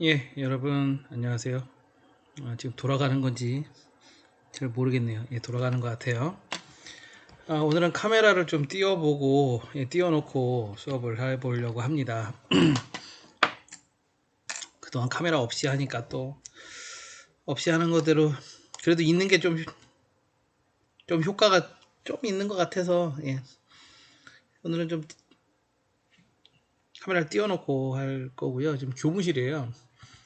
예, 여러분 안녕하세요. 지금 돌아가는 건지 잘 모르겠네요. 예, 돌아가는 것 같아요. 오늘은 카메라를 좀 띄워보고 띄워놓고 수업을 해보려고 합니다. 그동안 카메라 없이 하니까 또 없이 하는 거대로 그래도 있는 게 좀 효과가 좀 있는 것 같아서 예, 오늘은 좀 카메라를 띄워놓고 할 거고요. 지금 교무실이에요.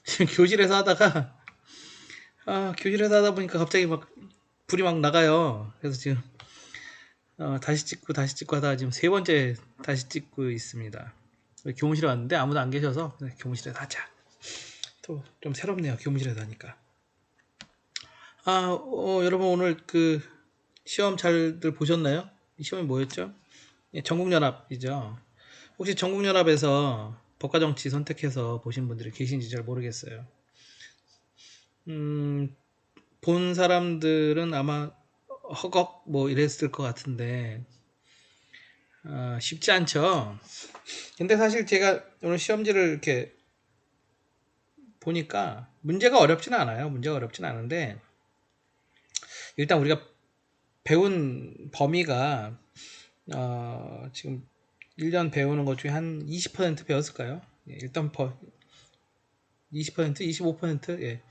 지금 교실에서 하다가 교실에서 하다 보니까 갑자기 막 불이 막 나가요. 그래서 지금 다시 찍고 하다가 지금 세 번째 다시 찍고 있습니다. 교무실에 왔는데 아무도 안 계셔서 교무실에서 하자. 또 좀 새롭네요. 교무실에서 하니까. 여러분 오늘 그 시험 잘들 보셨나요? 이 시험이 뭐였죠? 예, 전국연합이죠. 혹시 전국연합에서 법과정치 선택해서 보신 분들이 계신지 잘 모르겠어요. 본 사람들은 아마 허걱 뭐 이랬을 것 같은데 쉽지 않죠. 근데 사실 제가 오늘 시험지를 이렇게 보니까 문제가 어렵지는 않아요. 문제가 어렵지는 않은데 일단 우리가 배운 범위가 지금 1년 배우는 것 중에 한 20% 배웠을까요? 예, 일단 20%, 25%? 예.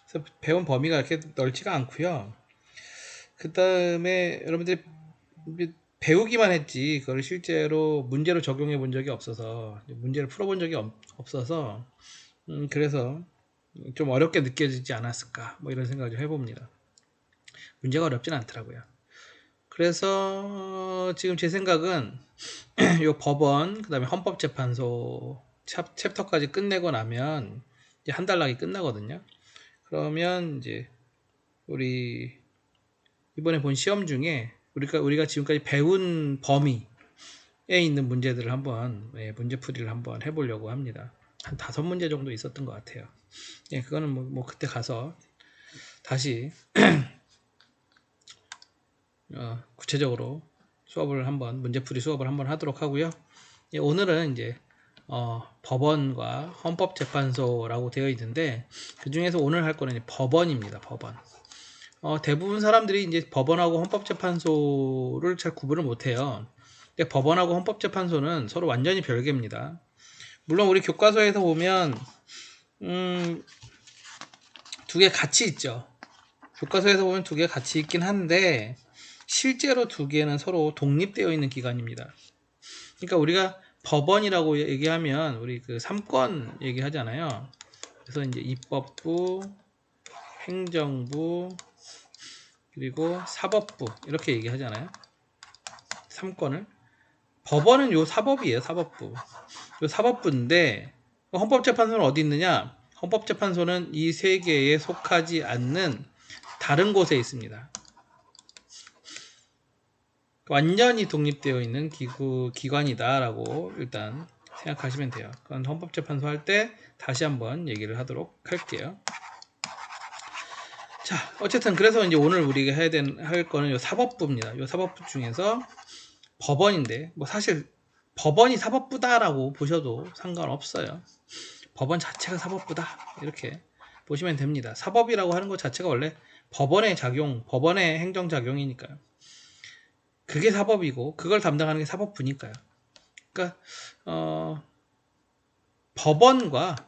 그래서 배운 범위가 이렇게 넓지가 않고요. 그 다음에 여러분들이 배우기만 했지 그걸 실제로 문제로 적용해 본 적이 없어서 문제를 풀어본 적이 없어서 그래서 좀 어렵게 느껴지지 않았을까 뭐 이런 생각을 좀 해봅니다. 문제가 어렵진 않더라고요. 그래서 지금 제 생각은 요 법원 그다음에 헌법재판소 챕터까지 끝내고 나면 이제 한 달 나기 끝나거든요. 그러면 이제 우리 이번에 본 시험 중에 우리가 지금까지 배운 범위에 있는 문제들을 한번 문제풀이를 한번 해보려고 합니다. 한 5문제 정도 있었던 것 같아요. 예, 그거는 뭐 그때 가서 다시 구체적으로 문제풀이 수업을 한번 하도록 하고요. 예, 오늘은 이제 법원과 헌법재판소라고 되어 있는데 그 중에서 오늘 할 거는 법원입니다. 법원. 대부분 사람들이 이제 법원하고 헌법재판소를 잘 구분을 못해요. 근데 법원하고 헌법재판소는 서로 완전히 별개입니다. 물론 우리 교과서에서 보면 두 개 같이 있죠. 교과서에서 보면 두 개 같이 있긴 한데 실제로 두 개는 서로 독립되어 있는 기관입니다. 그러니까 우리가 법원이라고 얘기하면 우리 그 3권 얘기하잖아요. 그래서 이제 입법부, 행정부, 그리고 사법부 이렇게 얘기하잖아요. 3권을. 법원은 요 사법이에요. 사법부. 요 사법부인데 헌법재판소는 어디 있느냐? 헌법재판소는 이 세 개에 속하지 않는 다른 곳에 있습니다. 완전히 독립되어 있는 기관이다라고 일단 생각하시면 돼요. 그건 헌법재판소 할 때 다시 한번 얘기를 하도록 할게요. 자, 어쨌든 그래서 이제 오늘 우리가 할 거는 요 사법부입니다. 요 사법부 중에서 법원인데 뭐 사실 법원이 사법부다라고 보셔도 상관없어요. 법원 자체가 사법부다 이렇게 보시면 됩니다. 사법이라고 하는 것 자체가 원래 법원의 행정작용이니까요. 그게 사법이고 그걸 담당하는 게 사법부니까요. 그러니까 법원과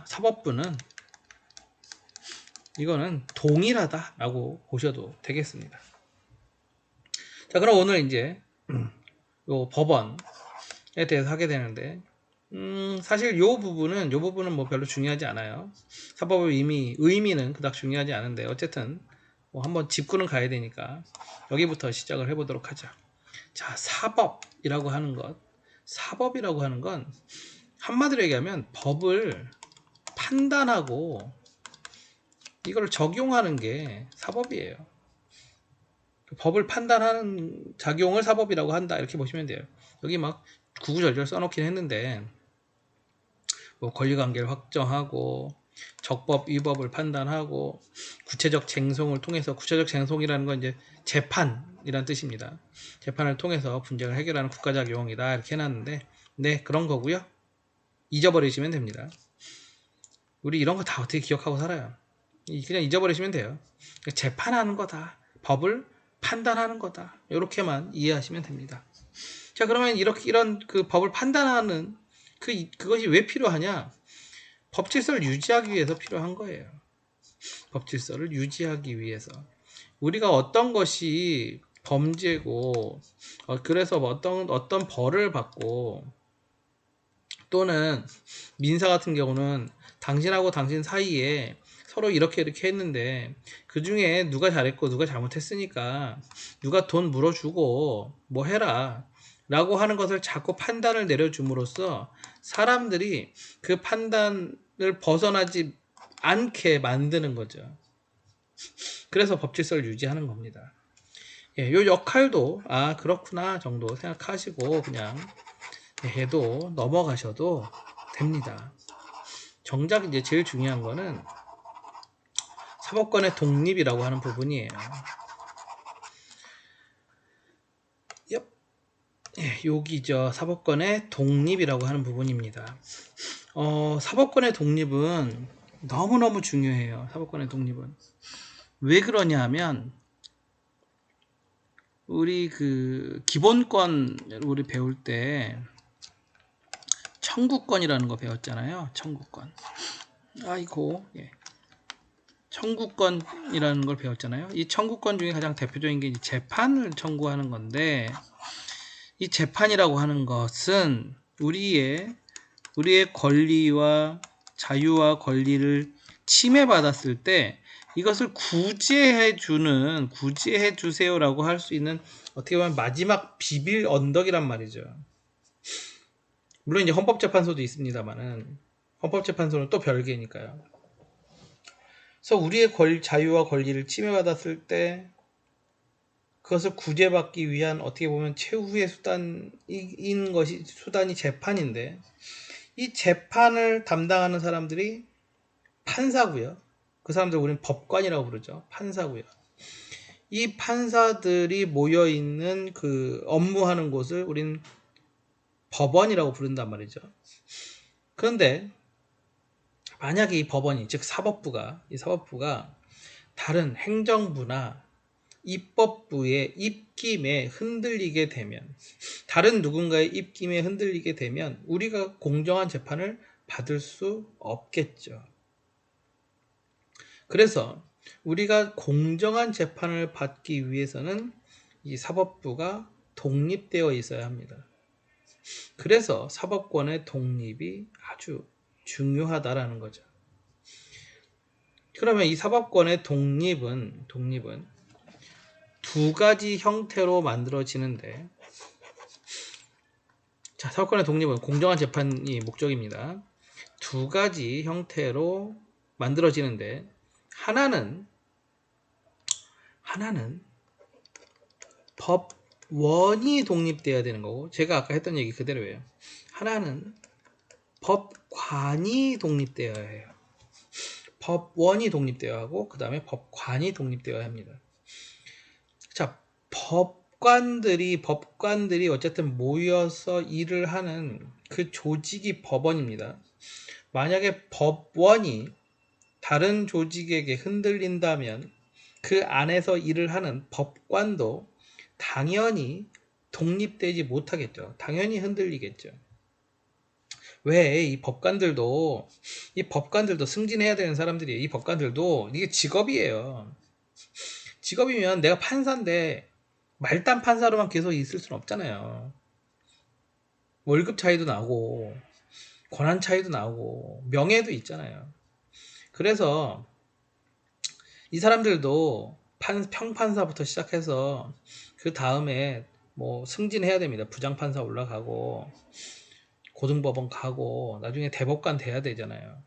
사법부는 이거는 동일하다라고 보셔도 되겠습니다. 자, 그럼 오늘 이제 요 법원에 대해서 하게 되는데 사실 요 부분은 뭐 별로 중요하지 않아요. 사법의 의미는 그닥 중요하지 않은데 어쨌든 뭐 한번 짚고는 가야 되니까 여기부터 시작을 해보도록 하죠. 자, 사법이라고 하는 건 한마디로 얘기하면 법을 판단하고 이걸 적용하는 게 사법이에요. 법을 판단하는 작용을 사법이라고 한다 이렇게 보시면 돼요. 여기 막 구구절절 써놓긴 했는데 뭐 권리관계를 확정하고 적법 위법을 판단하고 구체적 쟁송을 통해서 구체적 쟁송이라는 건 이제 재판이란 뜻입니다. 재판을 통해서 분쟁을 해결하는 국가적 용이다 이렇게 해놨는데 네 그런 거고요. 잊어버리시면 됩니다. 우리 이런 거 다 어떻게 기억하고 살아요? 그냥 잊어버리시면 돼요. 재판하는 거다. 법을 판단하는 거다. 이렇게만 이해하시면 됩니다. 자, 그러면 이런 그 법을 판단하는 그것이 왜 필요하냐? 법 질서를 유지하기 위해서 필요한 거예요. 법 질서를 유지하기 위해서. 우리가 어떤 것이 범죄고, 그래서 어떤 벌을 받고, 또는 민사 같은 경우는 당신하고 당신 사이에 서로 이렇게 했는데 그 중에 누가 잘했고 누가 잘못했으니까 누가 돈 물어주고 뭐 해라 라고 하는 것을 자꾸 판단을 내려줌으로써 사람들이 그 판단을 벗어나지 않게 만드는 거죠. 그래서 법질서를 유지하는 겁니다. 예, 요 역할도 그렇구나 정도 생각하시고 그냥 해도 넘어가셔도 됩니다. 정작 이제 제일 중요한 거는 사법권의 독립이라고 하는 부분이에요. 여기죠. 사법권의 독립이라고 하는 부분입니다. 사법권의 독립은 너무너무 중요해요. 사법권의 독립은. 왜 그러냐 하면 우리 그 기본권 우리 배울 때 청구권이라는 거 배웠잖아요. 청구권. 아이고, 예. 청구권이라는 걸 배웠잖아요. 이 청구권 중에 가장 대표적인 게 재판을 청구하는 건데, 이 재판이라고 하는 것은 우리의 권리와 자유와 권리를 침해받았을 때 이것을 구제해 주세요라고 할 수 있는 어떻게 보면 마지막 비빌 언덕이란 말이죠. 물론 이제 헌법재판소도 있습니다만은 헌법재판소는 또 별개니까요. 그래서 우리의 자유와 권리를 침해받았을 때 그것을 구제받기 위한 어떻게 보면 최후의 수단이 재판인데, 이 재판을 담당하는 사람들이 판사고요. 그 사람들 우리는 법관이라고 부르죠. 판사고요. 이 판사들이 모여있는 그 업무하는 곳을 우리는 법원이라고 부른단 말이죠. 그런데 만약에 이 법원이, 즉 사법부가 다른 행정부나 입법부의 입김에 흔들리게 되면, 다른 누군가의 입김에 흔들리게 되면 우리가 공정한 재판을 받을 수 없겠죠. 그래서 우리가 공정한 재판을 받기 위해서는 이 사법부가 독립되어 있어야 합니다. 그래서 사법권의 독립이 아주 중요하다라는 거죠. 그러면 이 사법권의 독립은 두 가지 형태로 만들어지는데, 자, 사법권의 독립은 공정한 재판이 목적입니다. 두 가지 형태로 만들어지는데, 하나는 법원이 독립되어야 되는 거고, 제가 아까 했던 얘기 그대로예요. 하나는 법관이 독립되어야 해요. 법원이 독립되어야 하고, 그 다음에 법관이 독립되어야 합니다. 자, 법관들이 어쨌든 모여서 일을 하는 그 조직이 법원입니다. 만약에 법원이 다른 조직에게 흔들린다면 그 안에서 일을 하는 법관도 당연히 독립되지 못하겠죠. 당연히 흔들리겠죠. 왜? 이 법관들도 승진해야 되는 사람들이에요. 이 법관들도 이게 직업이에요. 직업이면 내가 판사인데 말단 판사로만 계속 있을 수는 없잖아요. 월급 차이도 나고 권한 차이도 나고 명예도 있잖아요. 그래서 이 사람들도 평판사부터 시작해서 그 다음에 뭐 승진해야 됩니다. 부장판사 올라가고 고등법원 가고 나중에 대법관 돼야 되잖아요.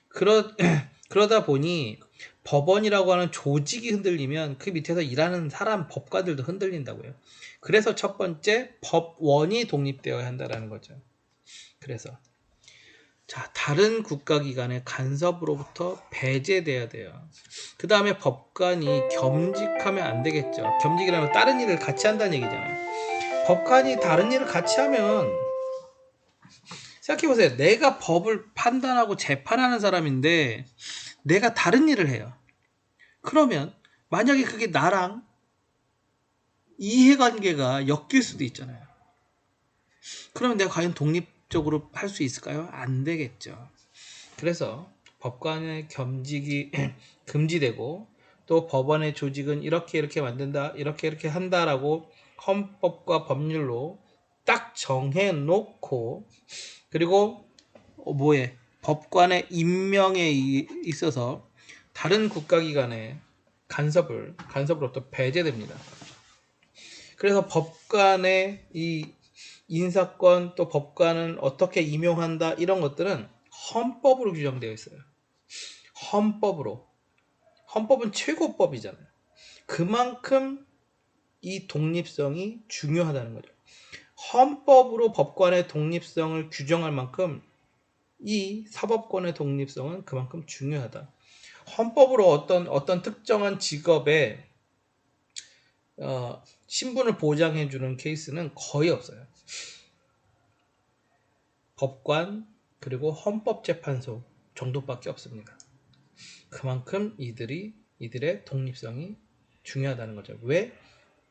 그러다 보니 법원이라고 하는 조직이 흔들리면 그 밑에서 일하는 사람 법관들도 흔들린다고요. 그래서 첫 번째 법원이 독립되어야 한다는 거죠. 그래서 자, 다른 국가기관의 간섭으로부터 배제돼야 돼요. 그 다음에 법관이 겸직하면 안 되겠죠. 겸직이라는 건 다른 일을 같이 한다는 얘기잖아요. 법관이 다른 일을 같이 하면 생각해보세요. 내가 법을 판단하고 재판하는 사람인데 내가 다른 일을 해요. 그러면 만약에 그게 나랑 이해관계가 엮일 수도 있잖아요. 그러면 내가 과연 독립적으로 할 수 있을까요? 안 되겠죠. 그래서 법관의 겸직이 금지되고, 또 법원의 조직은 이렇게 만든다, 이렇게 한다라고 헌법과 법률로 딱 정해놓고, 그리고 뭐에 법관의 임명에 있어서 다른 국가기관의 간섭으로부터 배제됩니다. 그래서 법관의 이 인사권, 또 법관은 어떻게 임용한다, 이런 것들은 헌법으로 규정되어 있어요. 헌법은 최고법이잖아요. 그만큼 이 독립성이 중요하다는 거죠. 헌법으로 법관의 독립성을 규정할 만큼 이 사법권의 독립성은 그만큼 중요하다. 헌법으로 어떤 특정한 직업에 신분을 보장해주는 케이스는 거의 없어요. 법관 그리고 헌법재판소 정도밖에 없습니다. 그만큼 이들의 독립성이 중요하다는 거죠. 왜?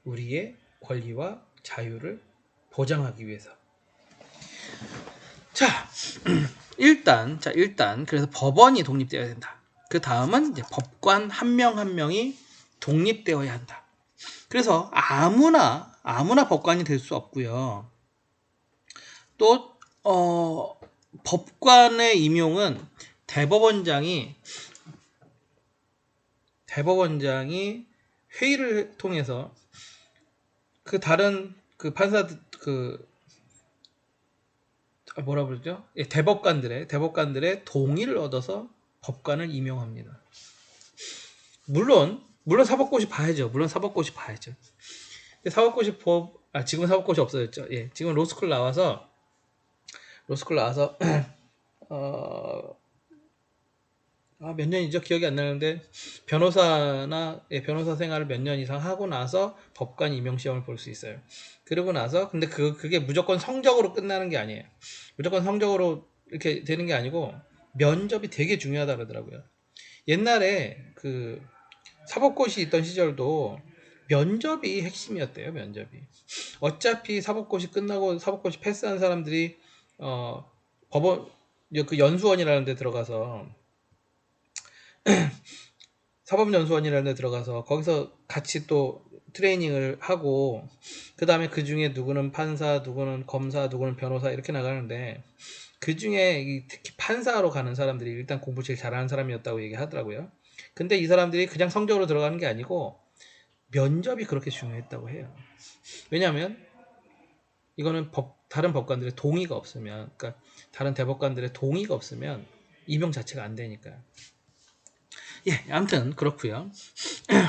우리의 권리와 자유를 보장하기 위해서. 자, 일단 그래서 법원이 독립되어야 된다. 그 다음은 이제 법관 한 명 한 명이 독립되어야 한다. 그래서 아무나 법관이 될 수 없고요. 또 법관의 임용은 대법원장이 회의를 통해서 그 다른 그 판사 뭐라 그러죠? 예, 대법관들의 동의를 얻어서 법관을 임용합니다. 물론 사법고시 봐야죠. 사법고시 지금 사법고시 없어졌죠. 예, 지금 로스쿨 나와서 몇 년이죠? 기억이 안 나는데 변호사 생활을 몇 년 이상 하고 나서 법관 임용 시험을 볼 수 있어요. 그러고 나서 근데 그게 무조건 성적으로 끝나는 게 아니에요. 무조건 성적으로 이렇게 되는 게 아니고 면접이 되게 중요하다 그러더라고요. 옛날에 그 사법고시 있던 시절도 면접이 핵심이었대요. 면접이. 어차피 사법고시 끝나고 사법고시 패스한 사람들이 법원 그 연수원이라는 데 들어가서 사법연수원이라는 데 들어가서 거기서 같이 또 트레이닝을 하고, 그 다음에 그 중에 누구는 판사, 누구는 검사, 누구는 변호사 이렇게 나가는데, 그 중에 특히 판사로 가는 사람들이 일단 공부 제일 잘하는 사람이었다고 얘기하더라고요. 근데 이 사람들이 그냥 성적으로 들어가는 게 아니고 면접이 그렇게 중요했다고 해요. 왜냐하면 이거는 다른 법관들의 동의가 없으면, 그러니까 다른 대법관들의 동의가 없으면 임용 자체가 안 되니까요. 예, 아무튼 그렇고요.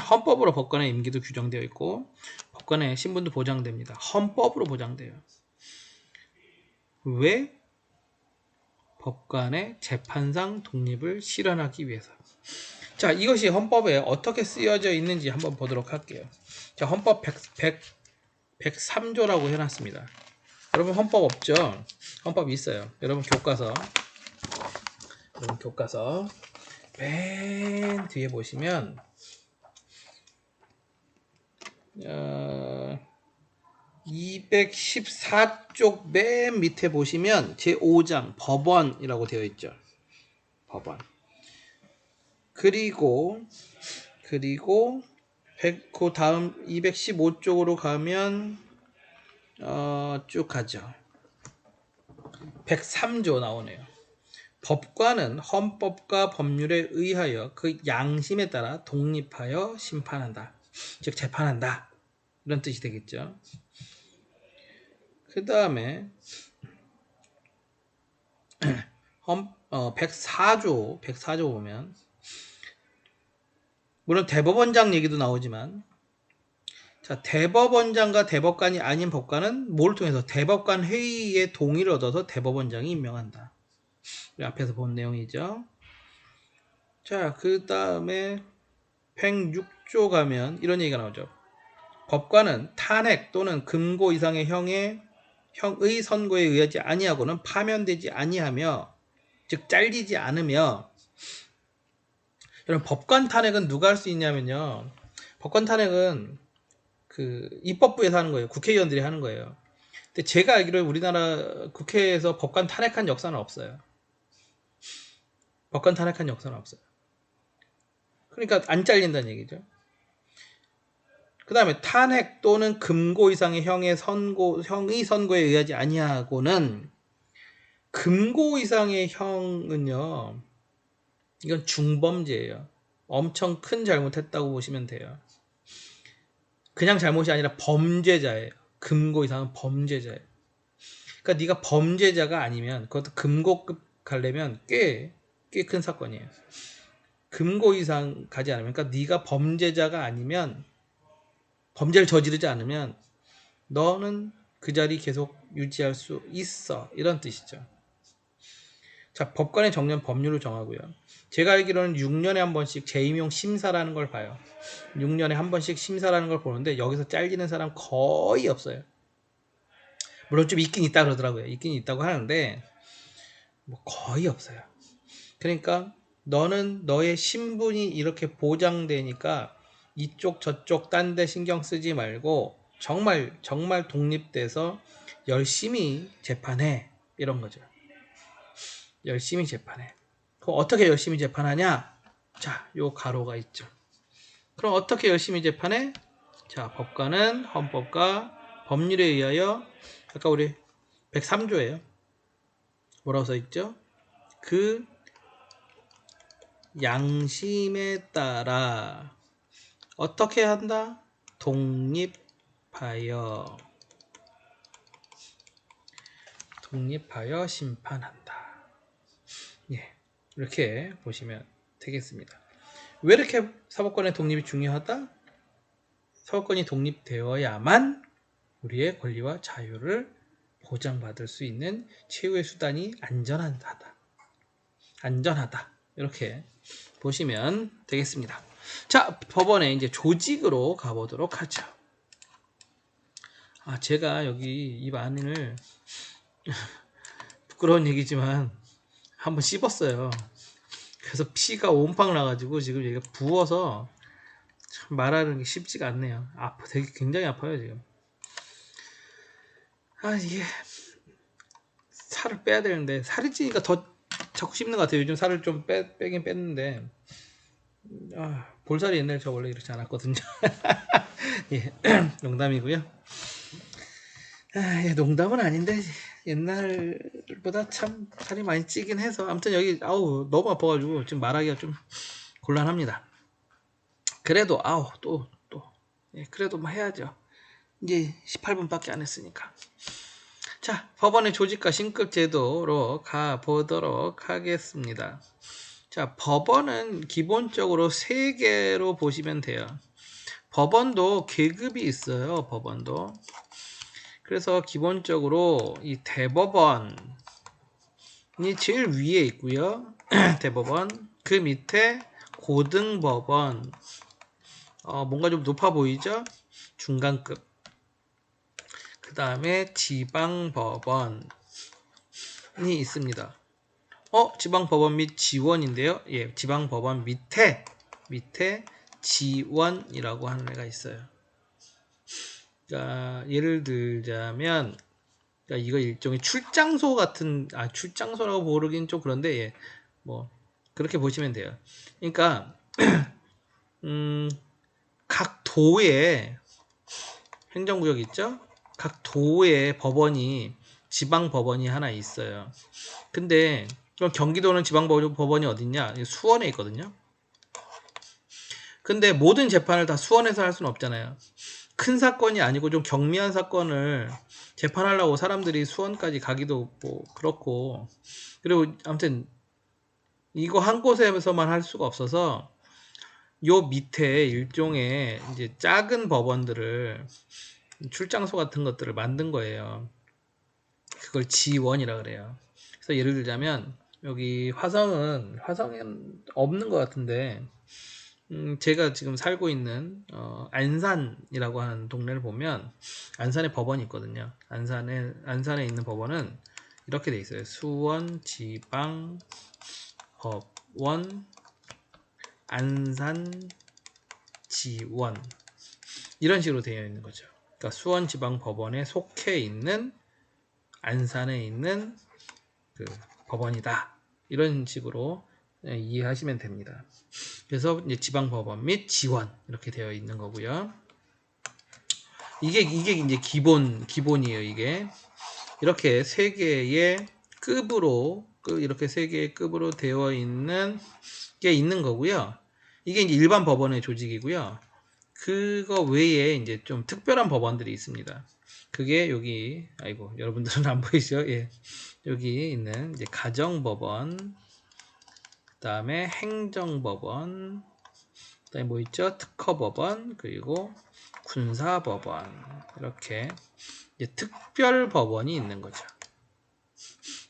헌법으로 법관의 임기도 규정되어 있고 법관의 신분도 보장됩니다. 헌법으로 보장돼요. 왜? 법관의 재판상 독립을 실현하기 위해서. 자, 이것이 헌법에 어떻게 쓰여져 있는지 한번 보도록 할게요. 자, 헌법 103조라고 해놨습니다. 여러분 헌법 없죠? 헌법 있어요. 여러분 교과서 맨 뒤에 보시면 214쪽 맨 밑에 보시면 제5장 법원이라고 되어 있죠. 법원. 그리고 그 다음 215쪽으로 가면 쭉 가죠. 103조 나오네요. 법관은 헌법과 법률에 의하여 그 양심에 따라 독립하여 심판한다. 즉 재판한다. 이런 뜻이 되겠죠. 그 다음에 104조 보면 물론 대법원장 얘기도 나오지만, 자, 대법원장과 대법관이 아닌 법관은 뭘 통해서 대법관 회의의 동의를 얻어서 대법원장이 임명한다. 앞에서 본 내용이죠. 자, 그 다음에 106조 가면 이런 얘기가 나오죠. 법관은 탄핵 또는 금고 이상의 형의 형의 선고에 의하지 아니하고는 파면되지 아니하며, 즉 잘리지 않으며. 여러분, 법관 탄핵은 누가 할 수 있냐면요, 법관 탄핵은 그 입법부에서 하는 거예요. 국회의원들이 하는 거예요. 근데 제가 알기로 우리나라 국회에서 법관 탄핵한 역사는 없어요. 법관 탄핵한 역사는 없어요. 그러니까 안 잘린다는 얘기죠. 그 다음에 탄핵 또는 금고 이상의 형의 선고에 의하지 아니하고는, 금고 이상의 형은요, 이건 중범죄예요. 엄청 큰 잘못했다고 보시면 돼요. 그냥 잘못이 아니라 범죄자예요. 금고 이상은 범죄자예요. 그러니까 네가 범죄자가 아니면, 그것도 금고급 가려면 꽤 큰 사건이에요. 금고 이상 가지 않으면, 그러니까 네가 범죄자가 아니면, 범죄를 저지르지 않으면 너는 그 자리 계속 유지할 수 있어, 이런 뜻이죠. 자, 법관의 정년 법률을 정하고요. 제가 알기로는 6년에 한 번씩 재임용 심사라는 걸 봐요. 6년에 한 번씩 심사라는 걸 보는데 여기서 잘리는 사람 거의 없어요. 물론 좀 있긴 있다 그러더라고요. 있긴 있다고 하는데 뭐 거의 없어요. 그러니까 너는 너의 신분이 이렇게 보장되니까 이쪽 저쪽 딴 데 신경 쓰지 말고 정말 독립돼서 열심히 재판해, 이런 거죠. 열심히 재판해. 그럼 어떻게 열심히 재판하냐? 자, 요 가로가 있죠. 그럼 어떻게 열심히 재판해? 자, 법관은 헌법과 법률에 의하여, 아까 우리 103조예요. 뭐라고 써 있죠? 그 양심에 따라 어떻게 한다? 독립하여 심판한다. 예, 이렇게 보시면 되겠습니다. 왜 이렇게 사법권의 독립이 중요하다? 사법권이 독립되어야만 우리의 권리와 자유를 보장받을 수 있는 최후의 수단이 안전하다. 이렇게 보시면 되겠습니다. 자, 법원의 이제 조직으로 가보도록 하죠. 제가 여기 입 안을 부끄러운 얘기지만 한번 씹었어요. 그래서 피가 온팡 나가지고 지금 얘가 부어서 참 말하는 게 쉽지가 않네요. 되게 굉장히 아파요 지금. 이게 살을 빼야 되는데 살이 찌니까 더 자꾸 씹는 것 같아요. 요즘 살을 좀 빼긴 뺐는데 볼살이 옛날에 저 원래 이렇지 않았거든요. 예, 농담이고요. 예, 농담은 아닌데 옛날보다 참 살이 많이 찌긴 해서, 아무튼 여기 너무 아파가지고 지금 말하기가 좀 곤란합니다. 그래도 그래도 뭐 해야죠. 이제 18분밖에 안 했으니까. 자, 법원의 조직과 신급 제도로 가보도록 하겠습니다. 자, 법원은 기본적으로 3개로 보시면 돼요. 법원도 계급이 있어요. 법원도. 그래서 기본적으로 이 대법원이 제일 위에 있고요. 대법원. 그 밑에 고등법원. 뭔가 좀 높아 보이죠? 중간급. 그 다음에 지방법원이 있습니다. 지방법원 및 지원인데요. 예, 지방법원 밑에 지원이라고 하는 애가 있어요. 그러니까 예를 들자면, 그러니까 이거 일종의 출장소 같은, 출장소라고 부르긴 좀 그런데, 예, 뭐 그렇게 보시면 돼요. 그러니까 각 도에 행정구역 있죠? 각 도에 법원이, 지방법원이 하나 있어요. 근데 그럼 경기도는 지방법원이 어딨냐? 수원에 있거든요. 근데 모든 재판을 다 수원에서 할 수는 없잖아요. 큰 사건이 아니고 좀 경미한 사건을 재판하려고 사람들이 수원까지 가기도 뭐 그렇고, 그리고 아무튼 이거 한 곳에서만 할 수가 없어서 요 밑에 일종의 이제 작은 법원들을, 출장소 같은 것들을 만든 거예요. 그걸 지원이라 그래요. 그래서 예를 들자면 여기 화성은 없는 것 같은데, 제가 지금 살고 있는 안산이라고 하는 동네를 보면 안산에 법원이 있거든요. 안산에 있는 법원은 이렇게 돼 있어요. 수원지방법원 안산지원 이런 식으로 되어 있는 거죠. 그러니까 수원지방법원에 속해 있는 안산에 있는 그 법원이다. 이런 식으로 이해하시면 됩니다. 그래서 이제 지방법원 및 지원 이렇게 되어 있는 거고요. 이게 이제 기본이에요. 이게 이렇게 세 개의 급으로 이렇게 세 개의 급으로 되어 있는 게 있는 거고요. 이게 이제 일반 법원의 조직이고요. 그거 외에 이제 좀 특별한 법원들이 있습니다. 그게 여기 아이고 여러분들은 안 보이죠? 예. 여기 있는 이제 가정법원, 그다음에 행정법원, 그다음에 뭐 있죠? 특허법원, 그리고 군사법원 이렇게 이제 특별법원이 있는 거죠.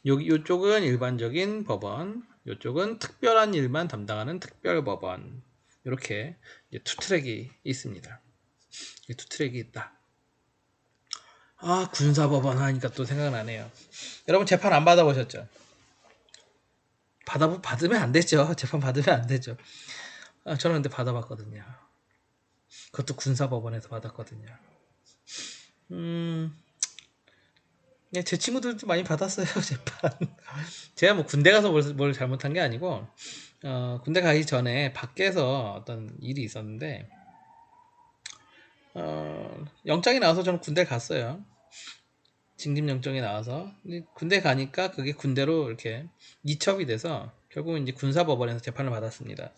여기 이쪽은 일반적인 법원, 이쪽은 특별한 일만 담당하는 특별법원 이렇게 이제 투 트랙이 있습니다. 투 트랙이 있다. 아 군사법원 하니까 또 생각나네요. 여러분 재판 안 받아보셨죠? 받으면 안 되죠. 재판 받으면 안 되죠. 저는 근데 받아봤거든요. 그것도 군사법원에서 받았거든요. 네, 제 친구들도 많이 받았어요, 재판. 제가 뭐 군대 가서 뭘 잘못한 게 아니고, 군대 가기 전에 밖에서 어떤 일이 있었는데, 영장이 나와서 저는 군대를 갔어요. 징집영장이 나와서. 군대 가니까 그게 군대로 이렇게 이첩이 돼서, 결국은 이제 군사법원에서 재판을 받았습니다.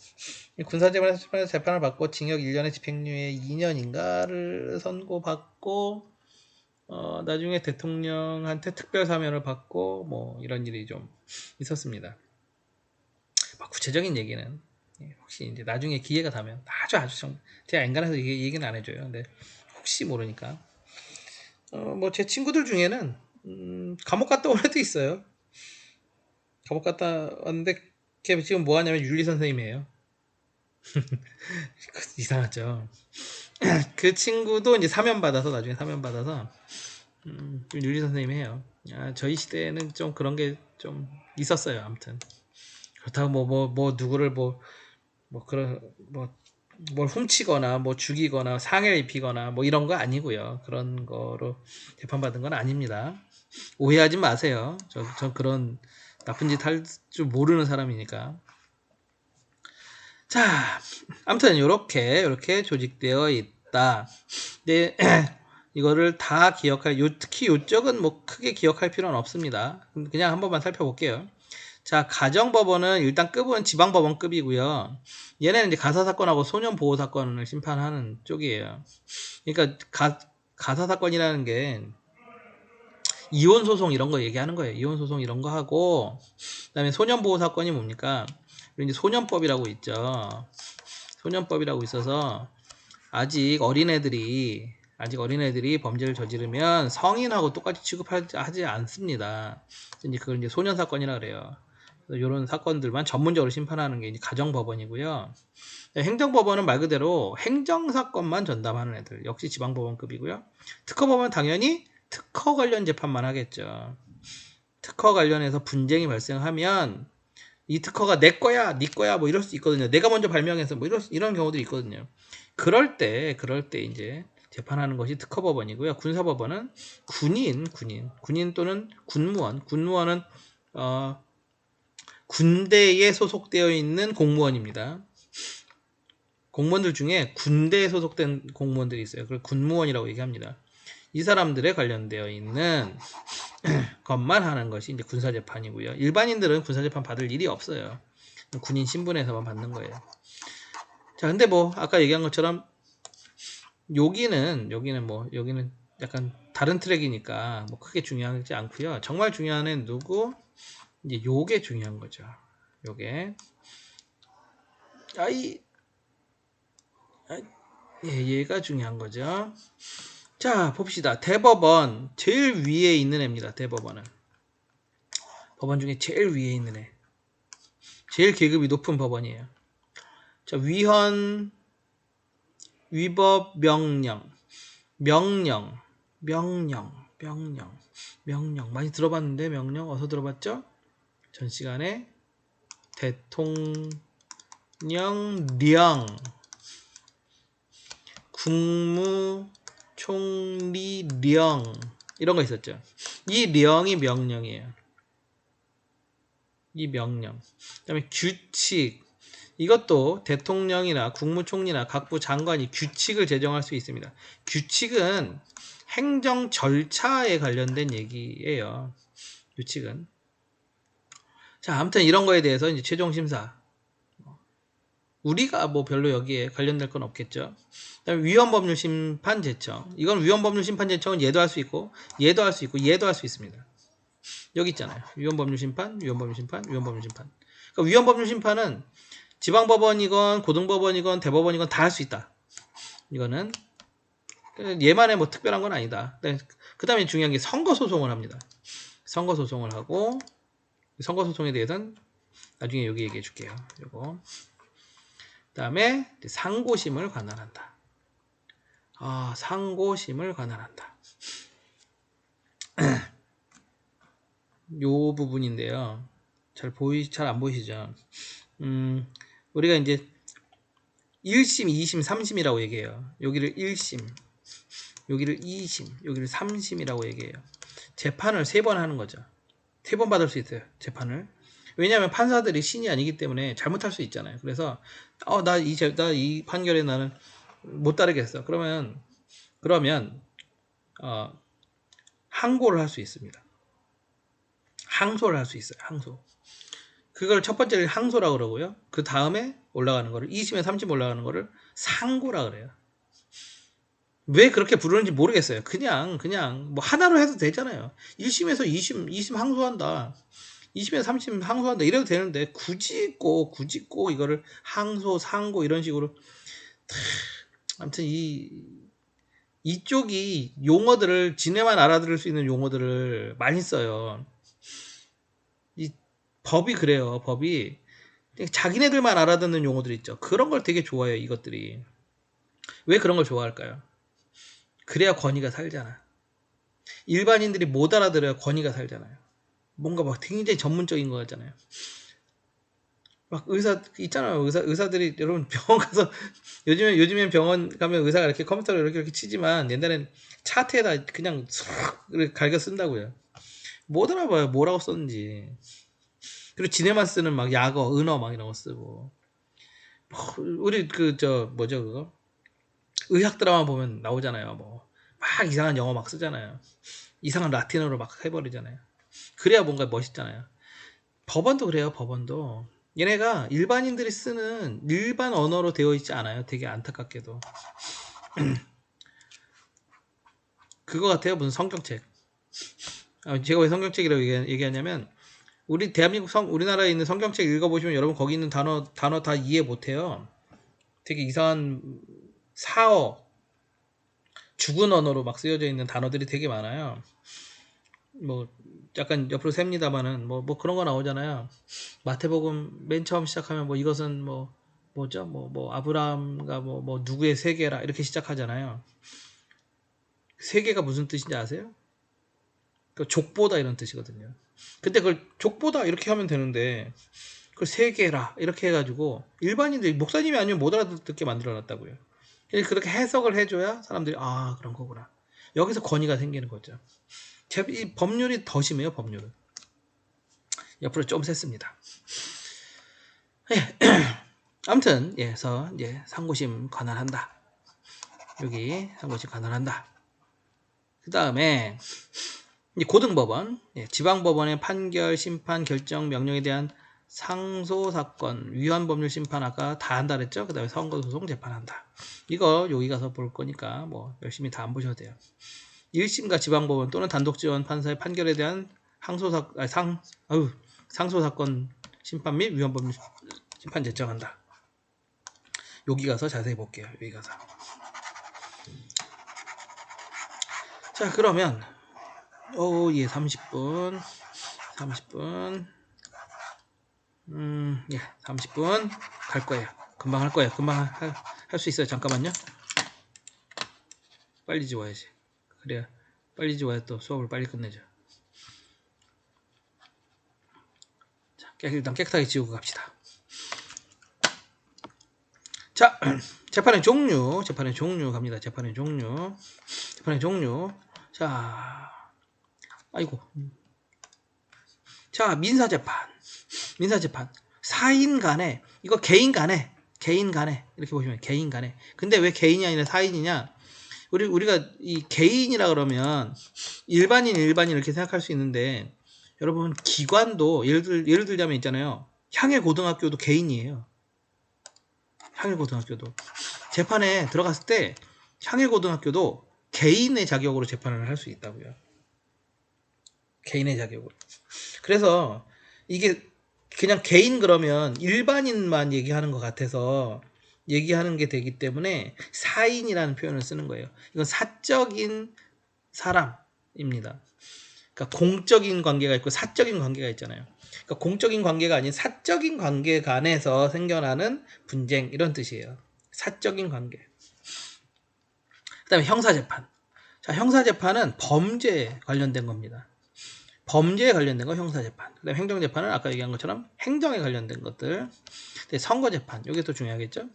군사재판에서 재판을 받고 징역 1년에 집행유예 2년인가를 선고받고 나중에 대통령한테 특별사면을 받고 뭐 이런 일이 좀 있었습니다. 구체적인 얘기는 혹시 이제 나중에 기회가 되면 아주 제가 엔간해서 얘기는 안 해줘요. 근데 혹시 모르니까 뭐 제 친구들 중에는 감옥 갔다 온 애도 있어요. 감옥 갔다 왔는데 걔 지금 뭐 하냐면 윤리 선생님이에요. 이상하죠. 그 친구도 이제 나중에 사면 받아서 윤리 선생님이 해요. 저희 시대에는 좀 그런 게 좀 있었어요. 아무튼 그렇다고 뭐 누구를 뭘 훔치거나 뭐 죽이거나 상해를 입히거나 뭐 이런 거 아니고요. 그런 거로 재판받은 건 아닙니다. 오해하지 마세요. 전 그런 나쁜 짓 할 줄 모르는 사람이니까. 자, 아무튼 이렇게 조직되어 있다. 네, 이거를 다 특히 요쪽은 뭐 크게 기억할 필요는 없습니다. 그냥 한 번만 살펴볼게요. 자, 가정법원은 일단 급은 지방법원급이고요. 얘네는 이제 가사사건하고 소년보호사건을 심판하는 쪽이에요. 그러니까 가사사건이라는 게 이혼소송 이런 거 얘기하는 거예요. 이혼소송 이런 거 하고, 그 다음에 소년보호사건이 뭡니까? 이제 소년법이라고 있죠. 소년법이라고 있어서 아직 어린애들이 범죄를 저지르면 성인하고 똑같이 취급하지 않습니다. 이제 그걸 이제 소년사건이라 그래요. 이런 사건들만 전문적으로 심판하는 게 이제 가정법원이고요. 행정법원은 말 그대로 행정사건만 전담하는 애들, 역시 지방법원급이고요. 특허법원은 당연히 특허 관련 재판만 하겠죠. 특허 관련해서 분쟁이 발생하면 이 특허가 내 거야, 네 거야, 뭐 이럴 수 있거든요. 내가 먼저 발명해서 뭐 이런 경우들이 있거든요. 그럴 때 이제 재판하는 것이 특허법원이고요. 군사법원은 군인 또는 군무원은 군대에 소속되어 있는 공무원입니다. 공무원들 중에 군대에 소속된 공무원들이 있어요. 그걸 군무원이라고 얘기합니다. 이 사람들에 관련되어 있는 것만 하는 것이 이제 군사재판이고요. 일반인들은 군사재판 받을 일이 없어요. 군인 신분에서만 받는 거예요. 자, 근데 뭐 아까 얘기한 것처럼 여기는 약간 다른 트랙이니까 뭐 크게 중요하지 않고요. 정말 중요한 애는 누구? 이제 요게 중요한 거죠. 요게 얘가 중요한 거죠. 자, 봅시다. 대법원 제일 위에 있는 애입니다. 대법원은 법원 중에 제일 위에 있는 애, 제일 계급이 높은 법원이에요. 자, 위헌, 위법, 명령. 명령 많이 들어봤는데 명령 어디서 들어봤죠? 전 시간에 대통령령, 국무총리령 이런 거 있었죠. 이 령이 명령이에요. 이 명령. 그다음에 규칙. 이것도 대통령이나 국무총리나 각부 장관이 규칙을 제정할 수 있습니다. 규칙은 행정 절차에 관련된 얘기예요. 규칙은. 자, 아무튼 이런 거에 대해서 이제 최종 심사. 우리가 뭐 별로 여기에 관련될 건 없겠죠. 그다음에 위헌법률 심판 제청. 이건 위헌법률 심판 제청은 얘도 할 수 있고, 얘도 할 수 있고, 얘도 할 수 있습니다. 여기 있잖아요. 위헌법률 심판, 위헌법률 심판, 위헌법률 심판. 그러니까 위헌법률 심판은 지방법원이건 고등법원이건 대법원이건 다 할 수 있다. 이거는 얘만의 뭐 특별한 건 아니다. 그 다음에 중요한 게 선거소송을 합니다. 선거소송을 하고, 선거소송에 대해서는 나중에 여기 얘기해 줄게요. 요거. 그 다음에 상고심을 관할한다. 상고심을 관할한다. 요 부분인데요. 잘 안 보이시죠? 우리가 이제 1심, 2심, 3심이라고 얘기해요. 여기를 1심, 여기를 2심, 여기를 3심이라고 얘기해요. 재판을 3번 하는 거죠. 3번 받을 수 있어요. 재판을. 왜냐하면 판사들이 신이 아니기 때문에 잘못할 수 있잖아요. 그래서 나 이 판결에 나는 못 따르겠어. 그러면 항고를 할 수 있습니다. 항소를 할 수 있어요. 항소. 그걸 첫 번째를 항소라고 그러고요. 그 다음에 올라가는 거를 2심에 3심 올라가는 거를 상고라 그래요. 왜 그렇게 부르는지 모르겠어요. 그냥 뭐 하나로 해도 되잖아요. 1심에서 2심 항소한다. 2심에서 3심 항소한다. 이래도 되는데 굳이 꼭 이거를 항소, 상고 이런 식으로. 아무튼 이쪽이 용어들을 지네만 알아들을 수 있는 용어들을 많이 써요. 이 법이 그래요. 법이 자기네들만 알아듣는 용어들 있죠. 그런 걸 되게 좋아해요. 이것들이. 왜 그런 걸 좋아할까요? 그래야 권위가 살잖아. 일반인들이 못 알아들어야 권위가 살잖아요. 뭔가 막 굉장히 전문적인 거 같잖아요. 막 의사 있잖아요. 의사들이 여러분 병원 가서 요즘엔 병원 가면 의사가 이렇게 컴퓨터로 이렇게 치지만 옛날엔 차트에다 그냥 쓱 갈겨 쓴다고요. 못 알아봐요. 뭐라고 썼는지. 그리고 지네만 쓰는 막 약어, 은어 막 이런 거 쓰고. 우리 뭐죠 그거? 의학 드라마 보면 나오잖아요. 뭐 막 이상한 영어 막 쓰잖아요. 이상한 라틴어로 막 해버리잖아요. 그래야 뭔가 멋있잖아요. 법원도 그래요. 법원도 얘네가 일반인들이 쓰는 일반 언어로 되어 있지 않아요. 되게 안타깝게도. 그거 같아요. 무슨 성경책. 제가 왜 성경책이라고 얘기하냐면 우리나라에 있는 성경책 읽어보시면 여러분 거기 있는 단어 다 이해 못해요. 되게 이상한 사어, 죽은 언어로 막 쓰여져 있는 단어들이 되게 많아요. 뭐 약간 옆으로 셉니다마는 뭐 그런 거 나오잖아요. 마태복음 맨 처음 시작하면 뭐 이것은 뭐죠? 뭐 아브라함과 뭐 누구의 세계라 이렇게 시작하잖아요. 세계가 무슨 뜻인지 아세요? 그 족보다 이런 뜻이거든요. 근데 그걸 족보다 이렇게 하면 되는데 그걸 세계라 이렇게 해가지고 일반인들이 목사님이 아니면 못 알아듣게 만들어놨다고요. 그렇게 해석을 해줘야 사람들이 그런 거구나. 여기서 권위가 생기는 거죠. 이 법률이 더 심해요. 법률은. 옆으로 좀 셌습니다. 아무튼 그래서 상고심 관할한다. 여기 상고심 관할한다. 그 다음에 고등법원, 지방법원의 판결, 심판, 결정, 명령에 대한 상소사건, 위헌법률 심판 아까 다 한다 그랬죠? 그 다음에 선거소송 재판한다. 이거 여기 가서 볼 거니까 뭐 열심히 다 안 보셔도 돼요. 1심과 지방법원 또는 단독지원 판사의 판결에 대한 상소사건 심판 및 위헌법률 심판 제청한다. 여기 가서 자세히 볼게요. 여기 가서. 자, 그러면 30분 30분 갈 거예요. 금방 할 거예요. 금방 할 수 있어요. 잠깐만요. 빨리 지워야지. 그래야 빨리 지워야 또 수업을 빨리 끝내죠. 자, 일단 깨끗하게 지우고 갑시다. 자, 재판의 종류 갑니다. 재판의 종류. 자, 아이고. 자, 민사재판. 사인 간에, 이거 개인 간에, 이렇게 보시면 개인 간에. 근데 왜 개인이 아니라 사인이냐? 우리가 이 개인이라 그러면 일반인 이렇게 생각할 수 있는데, 여러분, 기관도, 예를 들자면 있잖아요. 향해고등학교도 개인이에요. 향해고등학교도. 재판에 들어갔을 때, 향해고등학교도 개인의 자격으로 재판을 할 수 있다고요. 개인의 자격으로. 그래서 이게 그냥 개인 그러면 일반인만 얘기하는 것 같아서 얘기하는 게 되기 때문에 사인이라는 표현을 쓰는 거예요. 이건 사적인 사람입니다. 그러니까 공적인 관계가 있고 사적인 관계가 있잖아요. 그러니까 공적인 관계가 아닌 사적인 관계 간에서 생겨나는 분쟁 이런 뜻이에요. 사적인 관계. 그다음에 형사재판. 자, 형사재판은 범죄에 관련된 겁니다. 범죄에 관련된 거 형사재판. 그다음에 행정재판은 아까 얘기한 것처럼 행정에 관련된 것들. 선거재판. 이게 또 중요하겠죠.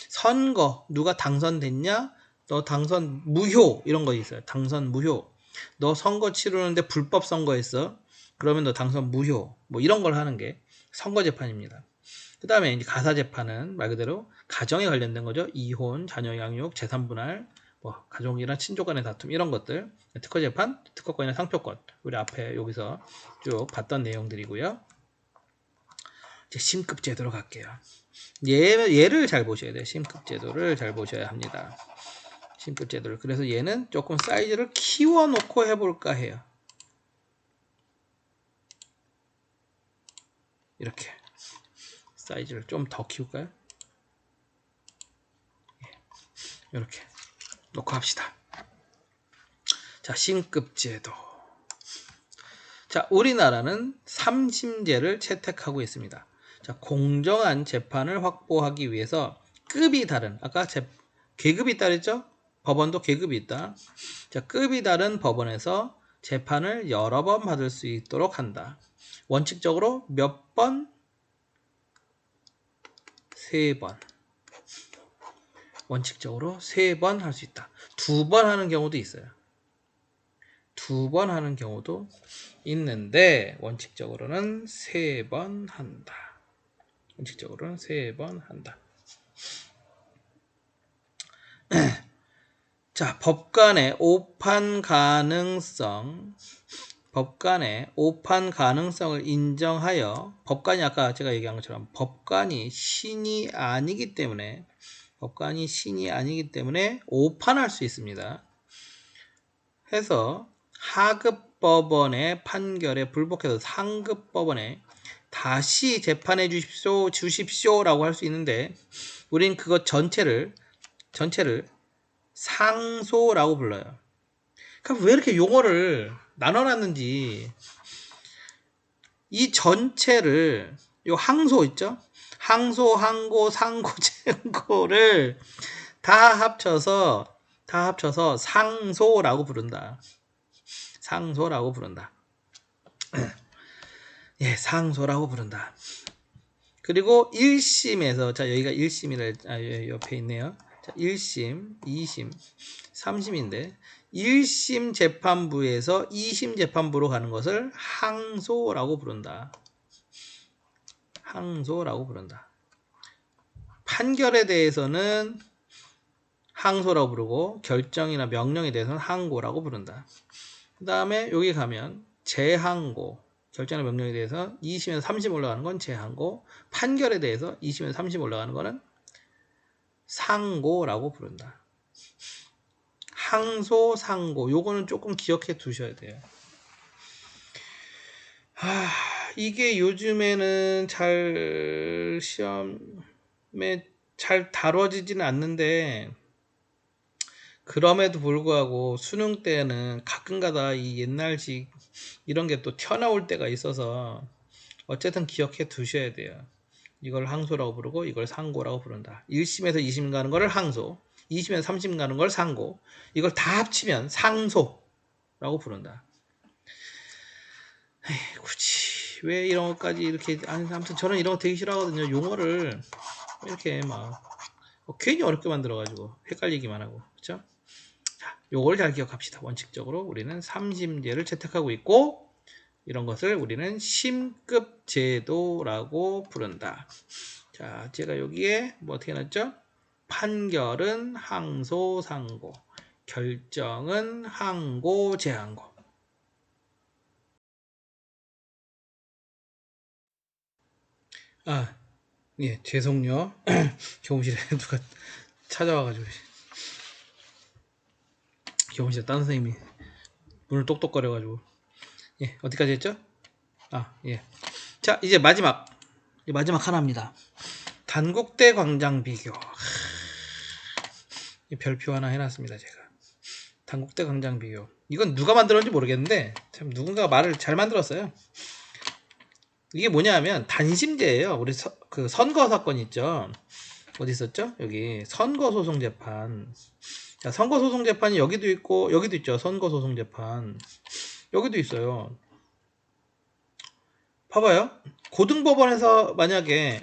선거 누가 당선됐냐? 너 당선 무효 이런 거 있어요. 당선 무효. 너 선거 치르는데 불법 선거했어. 그러면 너 당선 무효. 뭐 이런 걸 하는 게 선거재판입니다. 그 다음에 이제 가사재판은 말 그대로 가정에 관련된 거죠. 이혼, 자녀 양육, 재산 분할, 뭐 가족이나 친족 간의 다툼 이런 것들. 특허재판, 특허권이나 상표권. 우리 앞에 여기서 쭉 봤던 내용들이고요. 이제 심급제도로 갈게요. 얘를 잘 보셔야 돼요. 심급제도를 잘 보셔야 합니다. 심급제도를. 그래서 얘는 조금 사이즈를 키워놓고 해볼까 해요. 이렇게 사이즈를 좀 더 키울까요? 이렇게 놓고 합시다. 자, 심급제도. 자, 우리나라는 3심제를 채택하고 있습니다. 자, 공정한 재판을 확보하기 위해서 급이 다른, 아까 계급이 있다 그랬죠? 법원도 계급이 있다. 자, 급이 다른 법원에서 재판을 여러 번 받을 수 있도록 한다. 원칙적으로 몇 번? 3번. 원칙적으로 3번 할 수 있다. 2번 하는 경우도 있어요. 2번 하는 경우도 있는데 원칙적으로는 3번 한다. 원칙적으로는 3번 한다. 자, 법관의 오판 가능성을 인정하여 법관이 아까 제가 얘기한 것처럼 법관이 신이 아니기 때문에 오판할 수 있습니다. 해서 하급법원의 판결에 불복해서 상급법원에 다시 재판해 주십시오라고 할 수 있는데 우린 그것 전체를 상소라고 불러요. 그럼 왜 이렇게 용어를 나눠놨는지 이 전체를 요 항소 있죠? 항소, 항고, 상고, 재고를 다 합쳐서 상소라고 부른다. 상소라고 부른다. 예, 상소라고 부른다. 그리고 1심에서 자 여기가 1심이라 옆에 있네요. 자, 1심, 2심, 3심인데 1심 재판부에서 2심 재판부로 가는 것을 항소라고 부른다. 항소라고 부른다. 판결에 대해서는 항소라고 부르고 결정이나 명령에 대해서는 항고라고 부른다. 그 다음에 여기 가면 재항고, 결정이나 명령에 대해서 2심에서 3심 올라가는 건 재항고, 판결에 대해서 2심에서 3심 올라가는 거는 상고라고 부른다. 항소, 상고 요거는 조금 기억해 두셔야 돼요. 이게 요즘에는 잘 시험에 잘 다뤄지지는 않는데 그럼에도 불구하고 수능 때는 가끔가다 이 옛날식 이런 게 또 튀어나올 때가 있어서 어쨌든 기억해 두셔야 돼요. 이걸 항소라고 부르고 이걸 상고라고 부른다. 1심에서 2심 가는 거를 항소, 2심에서 3심 가는 걸 상고, 이걸 다 합치면 상소라고 부른다. 에이, 굳이 왜 이런 것까지 이렇게, 아무튼 저는 이런 거 되게 싫어하거든요. 용어를 이렇게 막 괜히 어렵게 만들어가지고 헷갈리기만 하고, 그렇죠? 자, 요걸 잘 기억합시다. 원칙적으로 우리는 3심제를 채택하고 있고, 이런 것을 우리는 심급 제도라고 부른다. 자, 제가 여기에 뭐 어떻게 놨죠? 판결은 항소 상고, 결정은 항고 제항고. 아, 예, 죄송요. 교무실에 누가 찾아와가지고 교무실에 딴 선생님이 문을 똑똑거려가지고. 예, 어디까지 했죠? 아, 예. 자, 이제 마지막 하나입니다. 단국대 광장 비교. 별표 하나 해놨습니다, 제가. 단국대 광장 비교. 이건 누가 만들었는지 모르겠는데 참 누군가 말을 잘 만들었어요. 이게 뭐냐면 단심제예요. 우리 그 선거 사건 있죠. 어디 있었죠? 여기 선거소송재판. 자, 선거소송재판이 여기도 있고 여기도 있죠. 선거소송재판. 여기도 있어요. 봐봐요. 만약에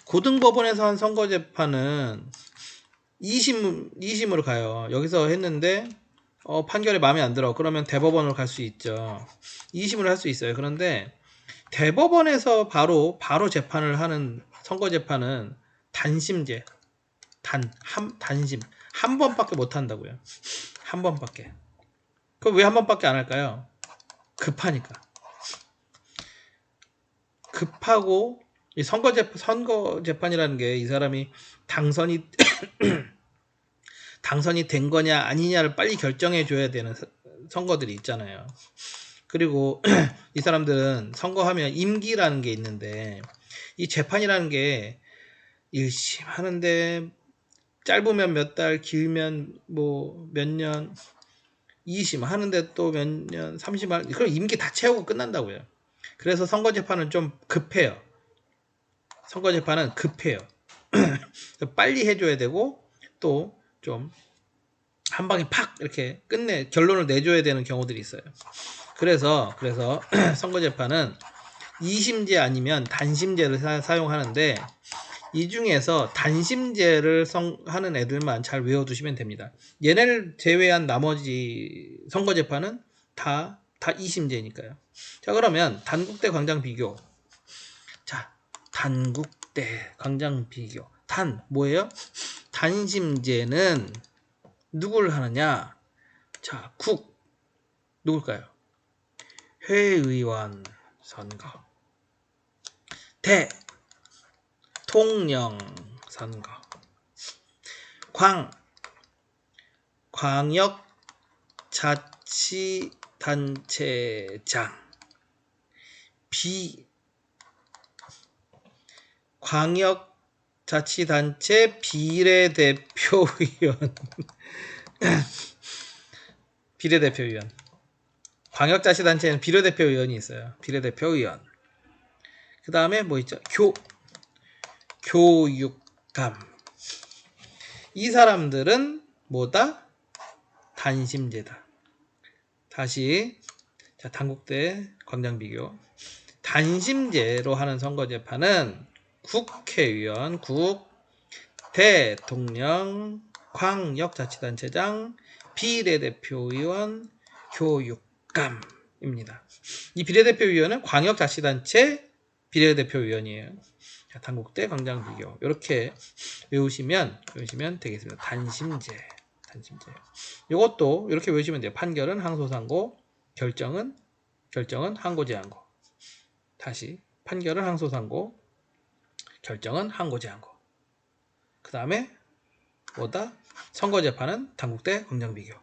고등법원에서 한 선거재판은 2심으로 가요. 여기서 했는데 판결이 마음에 안 들어. 그러면 대법원으로 갈 수 있죠. 2심으로 할 수 있어요. 그런데 대법원에서 바로 재판을 하는 선거재판은 단심제. 단심. 한 번밖에 못 한다고요. 한 번밖에. 그럼 왜 한 번밖에 안 할까요? 급하니까. 급하고 이 선거재판이라는 게 이 사람이 당선이 된 거냐 아니냐를 빨리 결정해 줘야 되는 선거들이 있잖아요. 그리고 이 사람들은 선거하면 임기라는 게 있는데 이 재판이라는 게 1심 하는데 짧으면 몇 달, 길면 뭐 몇 년, 2심 하는데 또 몇 년, 3심 하는 그럼 임기 다 채우고 끝난다고요. 그래서 선거재판은 좀 급해요. 선거재판은 급해요. 빨리 해줘야 되고 또 좀 한 방에 팍 이렇게 결론을 내줘야 되는 경우들이 있어요. 그래서 선거재판은 2심제 아니면 단심제를 사용하는데 이 중에서 단심제를 하는 애들만 잘 외워두시면 됩니다. 얘네를 제외한 나머지 선거재판은 다 2심제니까요. 자, 그러면 단국대 광장 비교. 자, 단국대 광장 비교. 뭐예요? 단심제는 누굴 하느냐? 자, 누굴까요? 회의원 선거. 대통령 선거. 광역자치단체장. 광역자치단체 비례대표위원. 비례대표위원. 광역자치단체에는 비례대표위원이 있어요. 비례대표위원. 그 다음에 뭐 있죠? 교육감. 이 사람들은 뭐다? 단심제다. 다시 자, 단국대 광장 비교. 단심제로 하는 선거재판은 국회의원, 대통령, 광역자치단체장, 비례대표의원, 교육감입니다. 이 비례대표위원은 광역자치단체 비례대표위원이에요. 자, 단국대 광장 비교. 이렇게 외우시면 되겠습니다. 단심제. 이것도 이렇게 외우시면 돼요. 판결은 항소상고, 결정은 항고제항고. 다시 판결은 항소상고, 결정은 항고제항고. 그 다음에 뭐다? 선거재판은 단국대 광장 비교.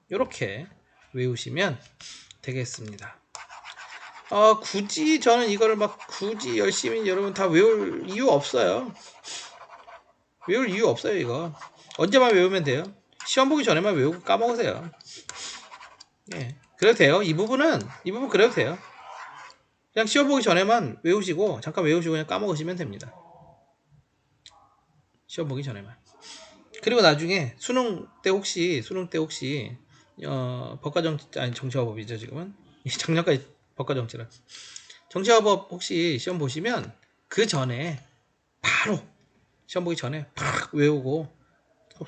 이렇게 외우시면 되겠습니다. 굳이 저는 이거를 굳이 열심히 여러분 다 외울 이유 없어요. 이거. 언제만 외우면 돼요. 시험 보기 전에만 외우고 까먹으세요. 예. 그래도 돼요. 이 부분 그래도 돼요. 그냥 시험 보기 전에만 외우시고 잠깐 외우시고 그냥 까먹으시면 됩니다. 시험 보기 전에만. 그리고 나중에 수능 때 혹시 법과정치, 아니 정치화법이죠 지금은. 작년까지 법과정치라. 정치화법 혹시 시험 보시면 그 전에 바로 시험 보기 전에 팍 외우고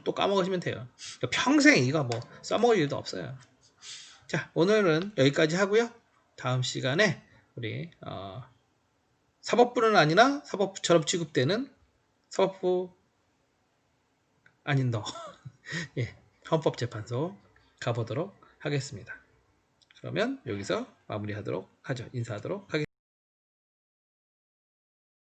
또 까먹으시면 돼요. 평생 이거 뭐 써먹을 일도 없어요. 자, 오늘은 여기까지 하고요. 다음 시간에 우리 사법부는 아니나 사법부처럼 취급되는 사법부 아닌 너 예, 헌법재판소 가보도록 하겠습니다. 그러면 여기서 마무리하도록 하죠. 인사하도록 하겠습니다.